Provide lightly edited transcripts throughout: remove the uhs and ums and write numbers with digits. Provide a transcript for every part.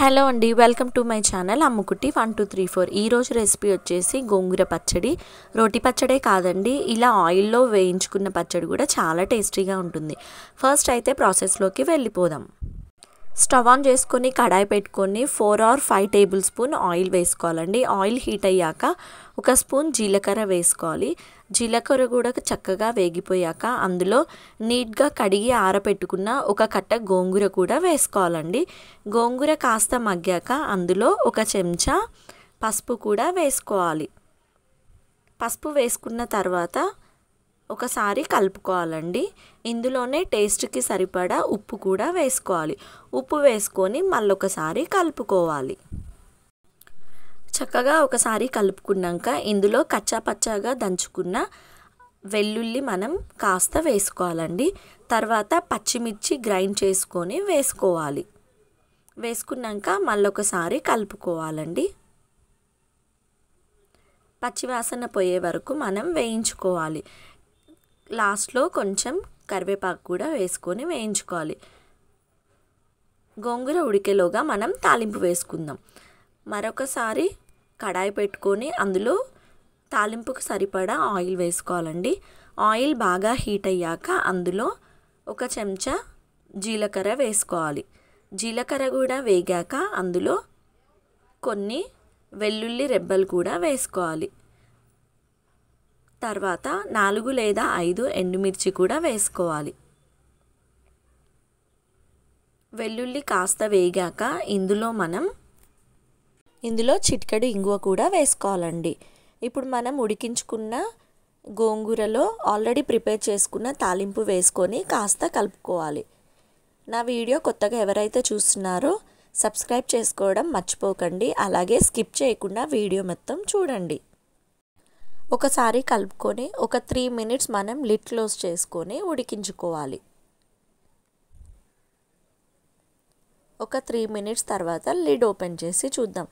Hello అండి, welcome to my channel Ammukutti 1234. ఈరోజు recipe వచ్చేసి గోంగూర పచ్చడి. రోటి పచ్చడే కాదండి, ఇలా ఆయిల్లో వేయించుకున్న పచ్చడి కూడా చాలా టేస్టీగా ఉంటుంది. ఫస్ట్ అయితే ప్రాసెస్లోకి వెళ్ళిపోదాం. స్టవ్ ఆన్ చేసుకొని కడాయి పెట్టుకొని 4 or 5 టేబుల్ స్పూన్ ఆయిల్ వేసుకోవాలండి. ఆయిల్ హీట్ అయ్యాక 1 స్పూన్ జీలకర్ర వేసుకోవాలి. జీలకర్ర కూడా చక్కగా వేగిపోయాక అందులో నీట్గా కడిగి ఆరబెట్టుకున్న 1 కట్ట గోంగూర కూడా వేసుకోవాలండి. గోంగూర కాస్త మగ్గాక అందులో 1 చెంచా పసుపు కూడా వేసుకోవాలి. పసుపు వేసుకున్న తర్వాత ఒకసారి కలుపుకోవాలండి. ఇందులోనే టేస్ట్కి సరిపడా ఉప్పు కూడా వేసుకోవాలి. ఉప్పు వేసుకొని మళ్ళొకసారి కలుపుకోవాలి. చక్కగా ఒకసారి కలుపుకున్నాక ఇందులో కచ్చాపచ్చాగా దంచుకున్న వెల్లుల్లి మనం కాస్త వేసుకోవాలండి. తర్వాత పచ్చిమిర్చి గ్రైండ్ చేసుకొని వేసుకోవాలి. వేసుకున్నాక మళ్ళొకసారి కలుపుకోవాలండి. పచ్చివాసన పోయే వరకు మనం వేయించుకోవాలి. లాస్ట్లో కొంచెం కరివేపాకు కూడా వేసుకొని వేయించుకోవాలి. గోంగూర ఉడికేలోగా మనం తాలింపు వేసుకుందాం. మరొకసారి కడాయి పెట్టుకొని అందులో తాలింపుకు సరిపడా ఆయిల్ వేసుకోవాలండి. ఆయిల్ బాగా హీట్ అయ్యాక అందులో 1 చెంచా జీలకర్ర వేసుకోవాలి. జీలకర్ర కూడా వేగాక అందులో కొన్ని వెల్లుల్లి రెబ్బలు కూడా వేసుకోవాలి. తర్వాత 4 లేదా 5 ఎండుమిర్చి కూడా వేసుకోవాలి. వెల్లుల్లి కాస్త వేగాక ఇందులో చిటికెడు ఇంగువ కూడా వేసుకోవాలండి. ఇప్పుడు మనం ఉడికించుకున్న గోంగూరలో ఆల్రెడీ ప్రిపేర్ చేసుకున్న తాలింపు వేసుకొని కాస్త కలుపుకోవాలి. నా వీడియో కొత్తగా ఎవరైతే చూస్తున్నారో సబ్స్క్రైబ్ చేసుకోవడం మర్చిపోకండి. అలాగే స్కిప్ చేయకుండా వీడియో మొత్తం చూడండి. ఒకసారి కలుపుకొని 3 minutes మనం లిడ్ క్లోజ్ చేసుకొని ఉడికించుకోవాలి. 3 minutes తర్వాత లిడ్ ఓపెన్ చేసి చూద్దాం.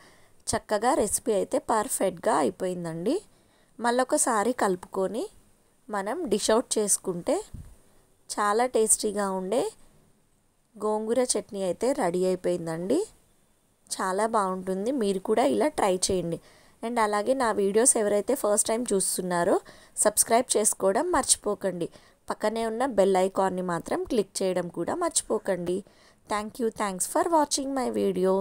చక్కగా రెసిపీ అయితే పర్ఫెక్ట్గా అయిపోయిందండి. మళ్ళొకసారి కలుపుకొని మనం డిష్ అవుట్ చేసుకుంటే చాలా టేస్టీగా ఉండే గోంగూర చట్నీ అయితే రెడీ అయిపోయిందండి. చాలా బాగుంటుంది. మీరు కూడా ఇలా ట్రై చేయండి. అండ్ అలాగే నా వీడియోస్ ఎవరైతే ఫస్ట్ టైం చూస్తున్నారో సబ్స్క్రైబ్ చేసుకోవడం మర్చిపోకండి. పక్కనే ఉన్న బెల్ ఐకాన్ని మాత్రం క్లిక్ చేయడం కూడా మర్చిపోకండి. Thanks for watching my video.